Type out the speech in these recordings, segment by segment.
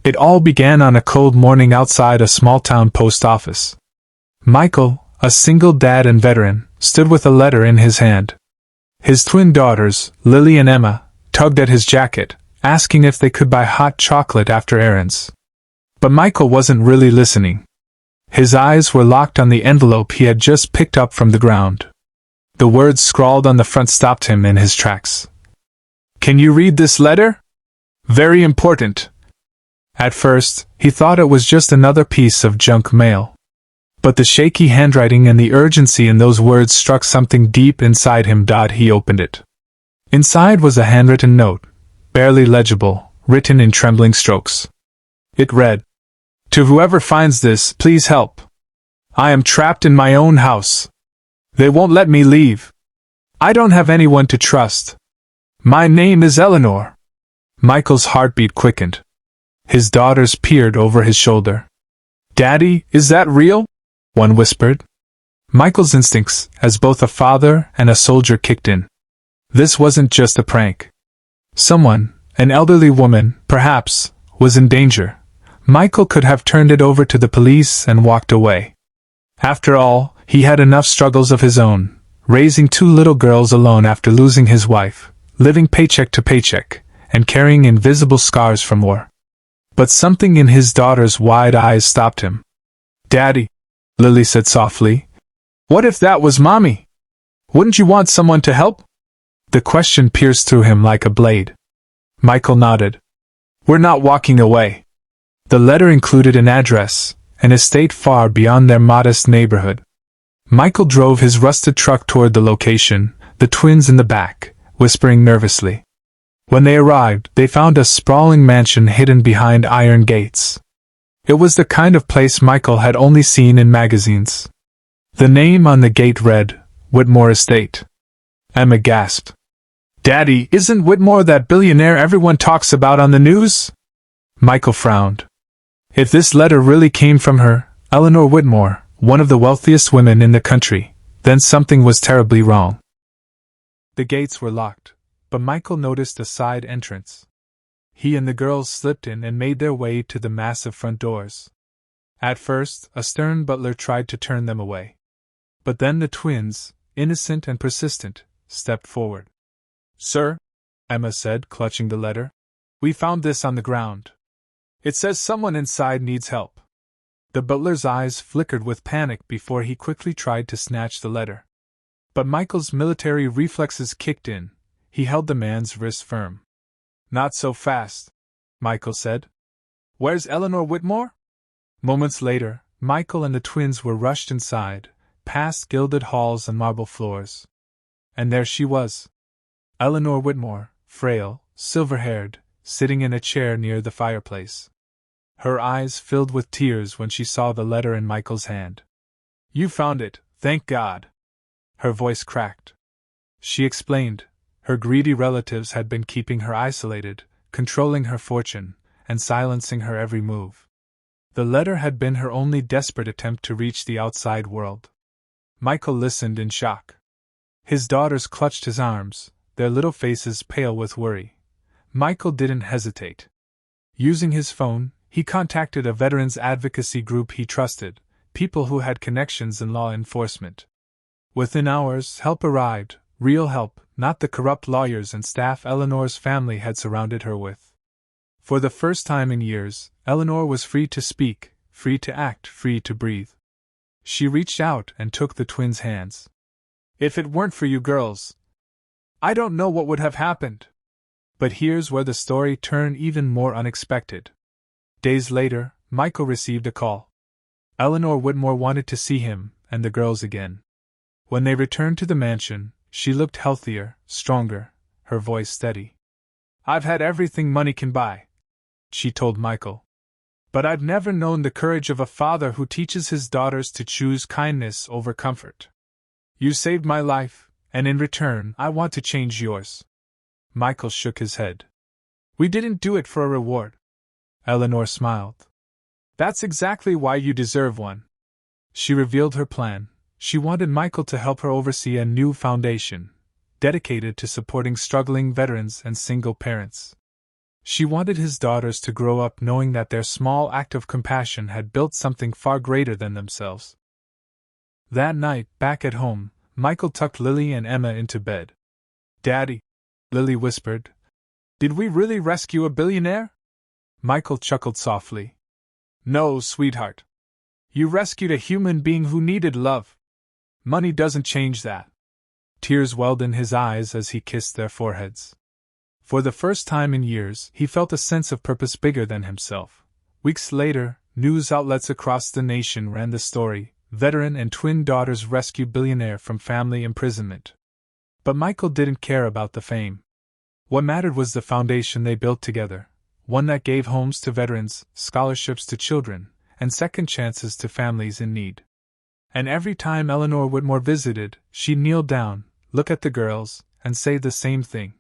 It all began on a cold morning outside a small-town post office. Michael, a single dad and veteran, stood with a letter in his hand. His twin daughters, Lily and Emma, tugged at his jacket, asking if they could buy hot chocolate after errands. But Michael wasn't really listening. His eyes were locked on the envelope he had just picked up from the ground. The words scrawled on the front stopped him in his tracks. "Can you read this letter? Very important." At first, he thought it was just another piece of junk mail. But the shaky handwriting and the urgency in those words struck something deep inside him. He opened it. Inside was a handwritten note, barely legible, written in trembling strokes. It read, "To whoever finds this, please help. I am trapped in my own house. They won't let me leave. I don't have anyone to trust. My name is Eleanor." Michael's heartbeat quickened. His daughters peered over his shoulder. "Daddy, is that real?" one whispered. Michael's instincts, as both a father and a soldier, kicked in. This wasn't just a prank. Someone, an elderly woman, perhaps, was in danger. Michael could have turned it over to the police and walked away. After all, he had enough struggles of his own, raising 2 little girls alone after losing his wife, living paycheck to paycheck, and carrying invisible scars from war. But something in his daughter's wide eyes stopped him. "Daddy," Lily said softly, "what if that was Mommy? Wouldn't you want someone to help?" The question pierced through him like a blade. Michael nodded. "We're not walking away." The letter included an address, an estate far beyond their modest neighborhood. Michael drove his rusted truck toward the location, the twins in the back, whispering nervously. When they arrived, they found a sprawling mansion hidden behind iron gates. It was the kind of place Michael had only seen in magazines. The name on the gate read, Whitmore Estate. Emma gasped. "Daddy, isn't Whitmore that billionaire everyone talks about on the news?" Michael frowned. If this letter really came from her, Eleanor Whitmore, one of the wealthiest women in the country, then something was terribly wrong. The gates were locked, but Michael noticed a side entrance. He and the girls slipped in and made their way to the massive front doors. At first, a stern butler tried to turn them away. But then the twins, innocent and persistent, stepped forward. "Sir," Emma said, clutching the letter, "we found this on the ground. It says someone inside needs help." The butler's eyes flickered with panic before he quickly tried to snatch the letter. But Michael's military reflexes kicked in. He held the man's wrist firm. "Not so fast," Michael said. "Where's Eleanor Whitmore?" Moments later, Michael and the twins were rushed inside, past gilded halls and marble floors. And there she was. Eleanor Whitmore, frail, silver-haired, sitting in a chair near the fireplace. Her eyes filled with tears when she saw the letter in Michael's hand. "You found it, thank God." Her voice cracked. She explained. Her greedy relatives had been keeping her isolated, controlling her fortune, and silencing her every move. The letter had been her only desperate attempt to reach the outside world. Michael listened in shock. His daughters clutched his arms, their little faces pale with worry. Michael didn't hesitate. Using his phone, he contacted a veterans advocacy group he trusted, people who had connections in law enforcement. Within hours, help arrived, real help, not the corrupt lawyers and staff Eleanor's family had surrounded her with. For the first time in years, Eleanor was free to speak, free to act, free to breathe. She reached out and took the twins' hands. "If it weren't for you girls, I don't know what would have happened." But here's where the story turned even more unexpected. Days later, Michael received a call. Eleanor Whitmore wanted to see him and the girls again. When they returned to the mansion, she looked healthier, stronger, her voice steady. "I've had everything money can buy," she told Michael. "But I've never known the courage of a father who teaches his daughters to choose kindness over comfort. You saved my life, and in return, I want to change yours." Michael shook his head. "We didn't do it for a reward." Eleanor smiled. "That's exactly why you deserve one." She revealed her plan. She wanted Michael to help her oversee a new foundation, dedicated to supporting struggling veterans and single parents. She wanted his daughters to grow up knowing that their small act of compassion had built something far greater than themselves. That night, back at home, Michael tucked Lily and Emma into bed. "Daddy," Lily whispered, "did we really rescue a billionaire?" Michael chuckled softly. "No, sweetheart. You rescued a human being who needed love. Money doesn't change that." Tears welled in his eyes as he kissed their foreheads. For the first time in years, he felt a sense of purpose bigger than himself. Weeks later, news outlets across the nation ran the story: veteran and twin daughters rescue billionaire from family imprisonment. But Michael didn't care about the fame. What mattered was the foundation they built together, one that gave homes to veterans, scholarships to children, and second chances to families in need. And every time Eleanor Whitmore visited, she'd kneel down, look at the girls, and say the same thing.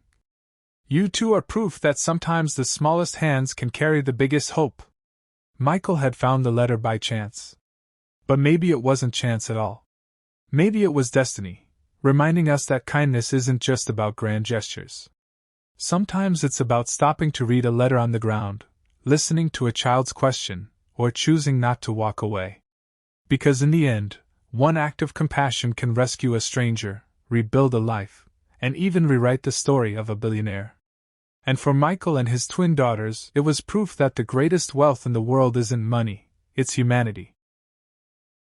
"You two are proof that sometimes the smallest hands can carry the biggest hope." Michael had found the letter by chance. But maybe it wasn't chance at all. Maybe it was destiny, reminding us that kindness isn't just about grand gestures. Sometimes it's about stopping to read a letter on the ground, listening to a child's question, or choosing not to walk away. Because in the end, one act of compassion can rescue a stranger, rebuild a life, and even rewrite the story of a billionaire. And for Michael and his twin daughters, it was proof that the greatest wealth in the world isn't money, it's humanity.